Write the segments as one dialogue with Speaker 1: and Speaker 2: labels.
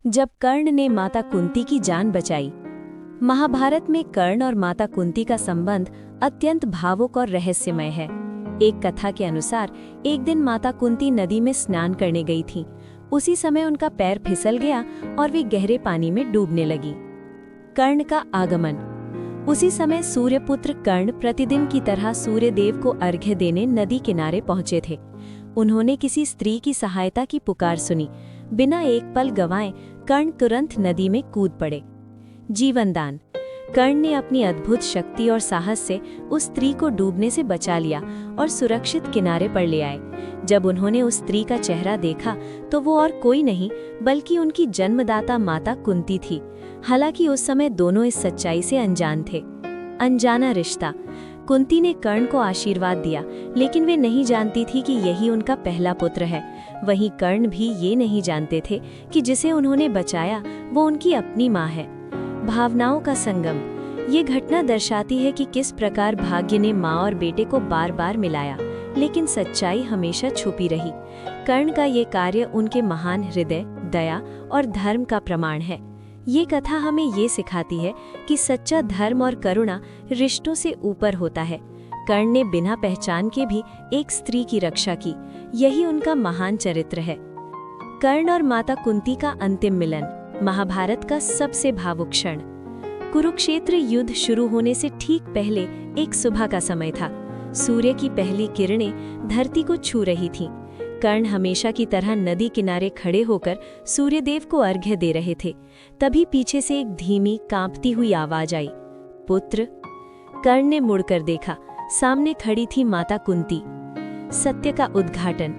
Speaker 1: जब कर्ण ने माता कुंती की जान बचाई। महाभारत में कर्ण और माता कुंती का संबंध अत्यंत भावुक और रहस्यमय है। एक कथा के अनुसार एक दिन माता कुंती नदी में स्नान करने गई थीं। उसी समय उनका पैर फिसल गया और वे गहरे पानी में डूबने लगी। कर्ण का आगमन। उसी समय सूर्यपुत्र कर्ण प्रतिदिन की तरह सूर्यदेव को अर्घ्य देने नदी किनारे पहुंचे थे। उन्होंने किसी स्त्री की सहायता की पुकार सुनी। बिना एक पल गंवाए कर्ण तुरंत नदी में कूद पड़े। जीवनदान। कर्ण ने अपनी अद्भुत शक्ति और साहस से उस स्त्री को डूबने से बचा लिया और सुरक्षित किनारे पर ले आए। जब उन्होंने उस स्त्री का चेहरा देखा तो वो और कोई नहीं बल्कि उनकी जन्मदाता माता कुंती थी। हालांकि उस समय दोनों इस सच्चाई से अनजान थे। अनजाना रिश्ता। कुंती ने कर्ण को आशीर्वाद दिया, लेकिन वे नहीं जानती थी कि यही उनका पहला पुत्र है। वहीं कर्ण भी ये नहीं जानते थे कि जिसे उन्होंने बचाया वो उनकी अपनी माँ है। भावनाओं का संगम। ये घटना दर्शाती है कि किस प्रकार भाग्य ने माँ और बेटे को बार बार मिलाया, लेकिन सच्चाई हमेशा छुपी रही। कर्ण का ये कार्य उनके महान हृदय, दया और धर्म का प्रमाण है। ये कथा हमें ये सिखाती है कि सच्चा धर्म और करुणा रिश्तों से ऊपर होता है। कर्ण ने बिना पहचान के भी एक स्त्री की रक्षा की। यही उनका महान चरित्र है। कर्ण और माता कुंती का अंतिम मिलन। महाभारत का सबसे भावुक क्षण। कुरुक्षेत्र युद्ध शुरू होने से ठीक पहले एक सुबह का समय था। सूर्य की पहली किरणें धरती को छू रही थीं। कर्ण हमेशा की तरह नदी किनारे खड़े होकर सूर्यदेव को अर्घ्य दे रहे थे। तभी पीछे से एक धीमी कांपती हुई आवाज आई, पुत्र। कर्ण ने मुड़कर देखा। सामने खड़ी थी माता कुंती। सत्य का उद्घाटन।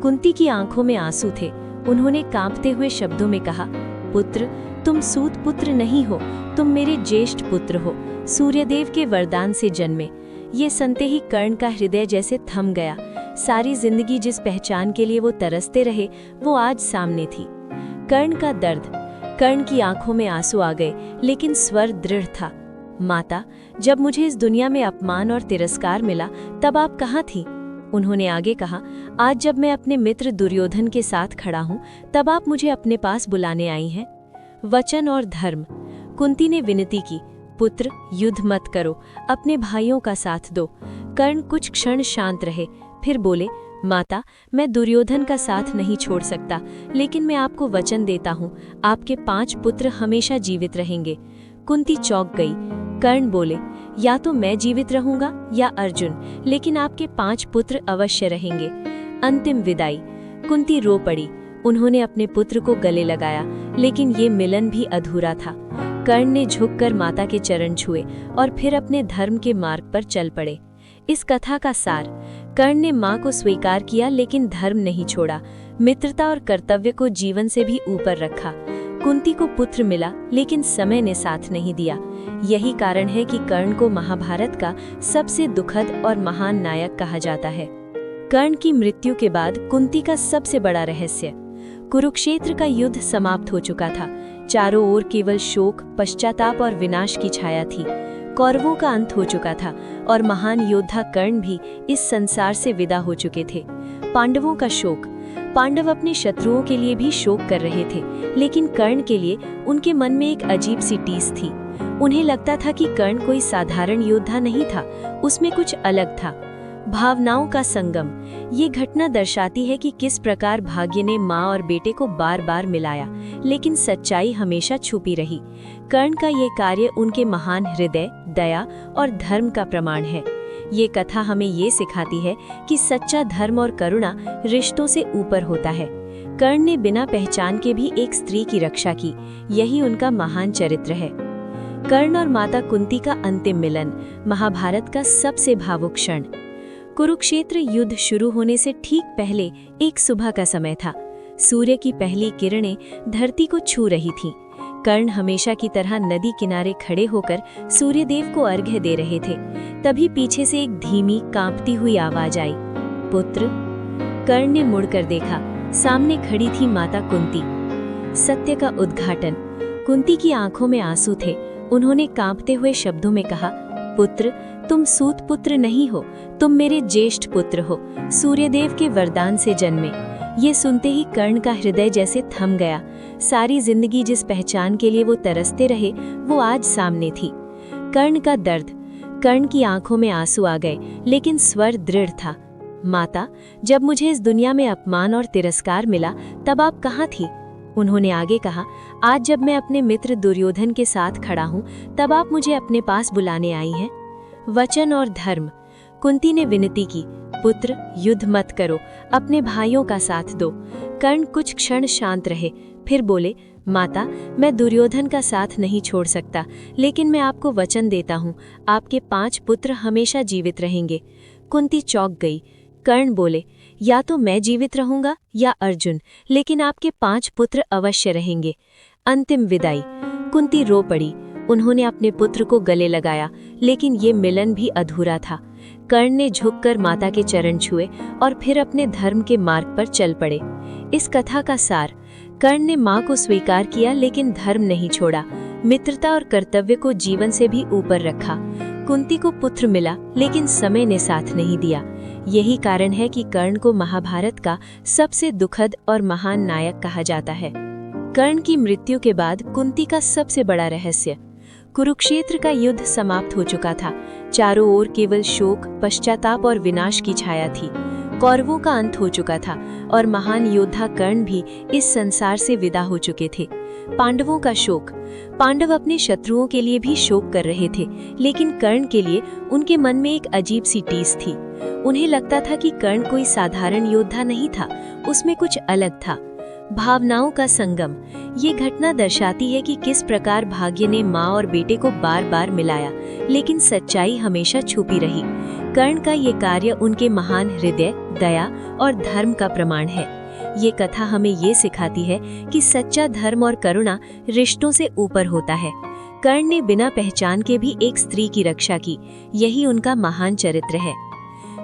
Speaker 1: कुंती की आंखों में आंसू थे। उन्होंने कांपते हुए शब्दों में कहा, पुत्र, तुम सूत पुत्र नहीं हो, तुम मेरे ज्येष्ठ पुत्र हो, सूर्यदेव के वरदान से जन्मे। ये सुनते ही कर्ण का हृदय जैसे थम गया। सारी जिंदगी जिस पहचान के लिए वो तरसते रहे, वो आज सामने थी। कर्ण का दर्द। कर्ण की आंखों में आंसू आ गए, लेकिन स्वर दृढ़ था। माता, जब मुझे इस दुनिया में अपमान और तिरस्कार मिला, तब आप कहाँ थी? उन्होंने आगे कहा, आज जब मैं अपने मित्र दुर्योधन के साथ खड़ा हूँ, तब आप मुझे अपने पास बुलाने आई हैं। वचन और धर्म। कुंती ने विनती की, पुत्र, युद्ध मत करो, अपने भाइयों का साथ दो। कर्ण कुछ क्षण शांत रहे, फिर बोले, माता, मैं दुर्योधन का साथ नहीं छोड़ सकता, लेकिन मैं आपको वचन देता हूँ, आपके 5 पुत्र हमेशा जीवित रहेंगे। कुंती चौंक गई। कर्ण बोले, या तो मैं जीवित रहूंगा या अर्जुन, लेकिन आपके 5 पुत्र अवश्य रहेंगे। अंतिम विदाई। कुंती रो पड़ी। उन्होंने अपने पुत्र को गले लगाया, लेकिन ये मिलन भी अधूरा था। कर्ण ने झुककर माता के चरण छुए और फिर अपने धर्म के मार्ग पर चल पड़े। इस कथा का सार। कर्ण ने मां को स्वीकार किया, लेकिन धर्म नहीं छोड़ा। मित्रता और कर्तव्य को जीवन से भी ऊपर रखा। कुंती को पुत्र मिला, लेकिन समय ने साथ नहीं दिया। यही कारण है कि कर्ण को महाभारत का सबसे दुखद और महान नायक कहा जाता है। कर्ण की मृत्यु के बाद कुंती का सबसे बड़ा रहस्य। कुरुक्षेत्र का युद्ध समाप्त हो चुका था। चारों ओर केवल शोक, पश्चाताप और विनाश की छाया थी। कौरवों का अंत हो चुका था और महान योद्धा कर्ण भी इस संसार से विदा हो चुके थे। पांडवों का शोक। पांडव अपने शत्रुओं के लिए भी शोक कर रहे थे, लेकिन कर्ण के लिए उनके मन में एक अजीब सी टीस थी। उन्हें लगता था कि कर्ण कोई साधारण योद्धा नहीं था, उसमें कुछ अलग था। भावनाओं का संगम। ये घटना दर्शाती है कि किस प्रकार भाग्य ने माँ और बेटे को बार बार मिलाया, लेकिन सच्चाई हमेशा छुपी रही। कर्ण का ये कार्य उनके महान हृदय, दया और धर्म का प्रमाण है। ये कथा हमें ये सिखाती है कि सच्चा धर्म और करुणा रिश्तों से ऊपर होता है। कर्ण ने बिना पहचान के भी एक स्त्री की रक्षा की। यही उनका महान चरित्र है। कर्ण और माता कुंती का अंतिम मिलन। महाभारत का सबसे भावुक क्षण। कुरुक्षेत्र युद्ध शुरू होने से ठीक पहले एक सुबह का समय था। सूर्य की पहली किरणें धरती को छू रही थीं। कर्ण हमेशा की तरह नदी किनारे खड़े होकर सूर्यदेव को अर्घ्य दे रहे थे। तभी पीछे से एक धीमी कांपती हुई आवाज आई, पुत्र। कर्ण ने मुड़कर देखा। सामने खड़ी थी माता कुंती। सत्य का उद्घाटन। कुंती की आंखों में आंसू थे। उन्होंने कांपते हुए शब्दों में कहा, पुत्र, तुम सूत पुत्र नहीं हो, तुम मेरे ज्येष्ठ पुत्र हो, सूर्यदेव के वरदान से जन्मे। ये सुनते ही कर्ण का हृदय जैसे थम गया। सारी जिंदगी जिस पहचान के लिए वो तरसते रहे वो आज सामने थी। कर्ण का दर्द। कर्ण की आंखों में आंसू आ गए, लेकिन स्वर दृढ़ था। माता, जब मुझे इस दुनिया में अपमान और तिरस्कार मिला तब आप कहाँ थी? उन्होंने आगे कहा, आज जब मैं अपने मित्र दुर्योधन के साथ खड़ा हूँ तब आप मुझे अपने पास बुलाने आई हैं। वचन और धर्म। कुंती ने विनती की, पुत्र, युद्ध मत करो, अपने भाइयों का साथ दो। कर्ण कुछ क्षण शांत रहे, फिर बोले, माता, मैं दुर्योधन का साथ नहीं छोड़ सकता, लेकिन मैं आपको वचन देता हूँ, आपके 5 पुत्र हमेशा जीवित रहेंगे। कुंती चौंक गई। कर्ण बोले, या तो मैं जीवित रहूंगा या अर्जुन, लेकिन आपके 5 पुत्र अवश्य रहेंगे। अंतिम विदाई। कुंती रो पड़ी। उन्होंने अपने पुत्र को गले लगाया, लेकिन ये मिलन भी अधूरा था। कर्ण ने झुककर माता के चरण छुए और फिर अपने धर्म के मार्ग पर चल पड़े। इस कथा का सार। कर्ण ने मां को स्वीकार किया, लेकिन धर्म नहीं छोड़ा। मित्रता और कर्तव्य को जीवन से भी ऊपर रखा। कुंती को पुत्र मिला, लेकिन समय ने साथ नहीं दिया। यही कारण है कि कर्ण को महाभारत का सबसे दुखद और महान नायक कहा जाता है। कर्ण की मृत्यु के बाद कुंती का सबसे बड़ा रहस्य। कुरुक्षेत्र का युद्ध समाप्त हो चुका था। चारों ओर केवल शोक, पश्चाताप और विनाश की छाया थी। कौरवों का अंत हो चुका था और महान योद्धा कर्ण भी इस संसार से विदा हो चुके थे। पांडवों का शोक। पांडव अपने शत्रुओं के लिए भी शोक कर रहे थे, लेकिन कर्ण के लिए उनके मन में एक अजीब सी टीस थी। उन्हें लगता था कि कर्ण कोई साधारण योद्धा नहीं था, उसमें कुछ अलग था। भावनाओं का संगम। ये घटना दर्शाती है कि किस प्रकार भाग्य ने माँ और बेटे को बार बार मिलाया, लेकिन सच्चाई हमेशा छुपी रही। कर्ण का ये कार्य उनके महान हृदय, दया और धर्म का प्रमाण है। ये कथा हमें ये सिखाती है कि सच्चा धर्म और करुणा रिश्तों से ऊपर होता है। कर्ण ने बिना पहचान के भी एक स्त्री की रक्षा की, यही उनका महान चरित्र है।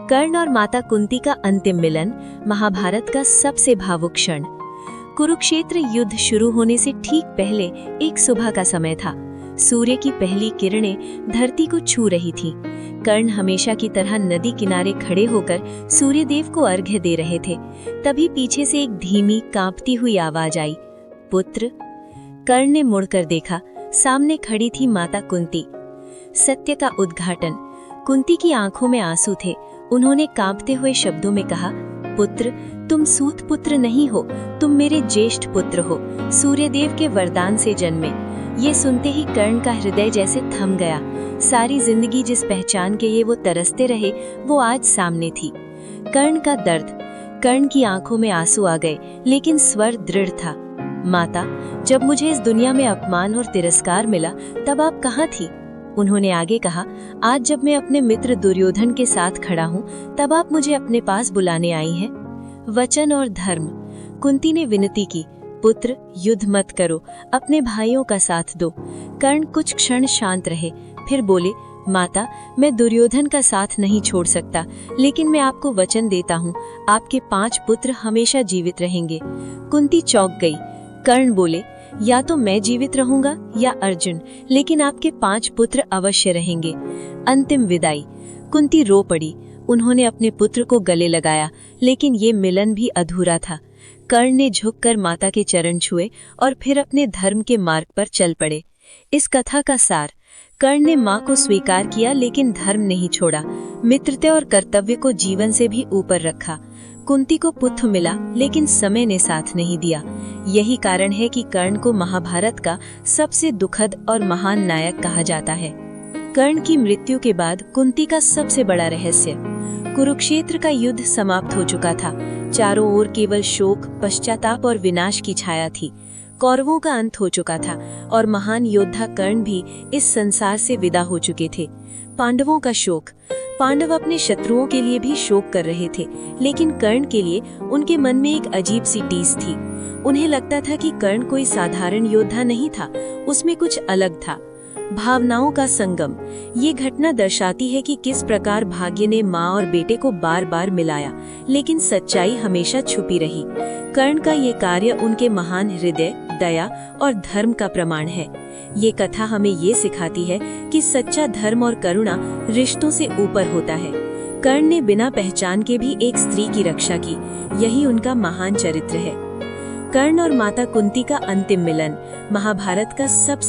Speaker 1: कर्ण और माता कुंती का अंतिम मिलन, महाभारत का सबसे भावुक क्षण। कुरुक्षेत्र युद्ध शुरू होने से ठीक पहले एक सुबह का समय था। सूर्य की पहली किरणें धरती को छू रही थीं। कर्ण हमेशा की तरह नदी किनारे खड़े होकर सूर्यदेव को अर्घ्य दे रहे थे। तभी पीछे से एक धीमी, कांपती हुई आवाज आई, पुत्र। कर्ण ने मुड़कर देखा, सामने खड़ी थी माता कुंती। सत्य का उद्घाटन। कुंती की आंखों में आंसू थे। उन्होंने कांपते हुए शब्दों में कहा, पुत्र, तुम सूत पुत्र नहीं हो, तुम मेरे ज्येष्ठ पुत्र हो, सूर्यदेव के वरदान से जन्मे। ये सुनते ही कर्ण का हृदय जैसे थम गया। सारी जिंदगी जिस पहचान के लिए वो तरसते रहे वो आज सामने थी। कर्ण का दर्द। कर्ण की आंखों में आंसू आ गए, लेकिन स्वर दृढ़ था। माता, जब मुझे इस दुनिया में अपमान और तिरस्कार मिला तब आप कहाँ थी? उन्होंने आगे कहा, आज जब मैं अपने मित्र दुर्योधन के साथ खड़ा हूँ तब आप मुझे अपने पास बुलाने आई हैं। वचन और धर्म। कुंती ने विनती की, पुत्र, युद्ध मत करो, अपने भाइयों का साथ दो। कर्ण कुछ क्षण शांत रहे, फिर बोले, माता, मैं दुर्योधन का साथ नहीं छोड़ सकता, लेकिन मैं आपको वचन देता हूँ, आपके 5 पुत्र हमेशा जीवित रहेंगे। कुंती चौंक गई। कर्ण बोले, या तो मैं जीवित रहूंगा या अर्जुन, लेकिन आपके 5 पुत्र अवश्य रहेंगे। अंतिम विदाई। कुंती रो पड़ी। उन्होंने अपने पुत्र को गले लगाया, लेकिन ये मिलन भी अधूरा था। कर्ण ने झुककर माता के चरण छुए और फिर अपने धर्म के मार्ग पर चल पड़े। इस कथा का सार। कर्ण ने मां को स्वीकार किया, लेकिन धर्म नहीं छोड़ा। मित्रता और कर्तव्य को जीवन से भी ऊपर रखा। कुंती को पुत्र मिला, लेकिन समय ने साथ नहीं दिया। यही कारण है कि कर्ण को महाभारत का सबसे दुखद और महान नायक कहा जाता है। कर्ण की मृत्यु के बाद कुंती का सबसे बड़ा रहस्य। कुरुक्षेत्र का युद्ध समाप्त हो चुका था। चारों ओर केवल शोक, पश्चाताप और विनाश की छाया थी। कौरवों का अंत हो चुका था और महान योद्धा कर्ण भी इस संसार से विदा हो चुके थे। पांडवों का शोक। पांडव अपने शत्रुओं के लिए भी शोक कर रहे थे, लेकिन कर्ण के लिए उनके मन में एक अजीब सी टीस थी। उन्हें लगता था कि कर्ण कोई साधारण योद्धा नहीं था, उसमें कुछ अलग था। भावनाओं का संगम। ये घटना दर्शाती है कि किस प्रकार भाग्य ने माँ और बेटे को बार बार मिलाया, लेकिन सच्चाई हमेशा छुपी रही। कर्ण का ये कार्य उनके महान हृदय, दया और धर्म का प्रमाण है। ये कथा हमें ये सिखाती है कि सच्चा धर्म और करुणा रिश्तों से ऊपर होता है। कर्ण ने बिना पहचान के भी एक स्त्री की रक्षा की, यही उनका महान चरित्र है। कर्ण और माता कुंती का अंतिम मिलन महाभारत का सबसे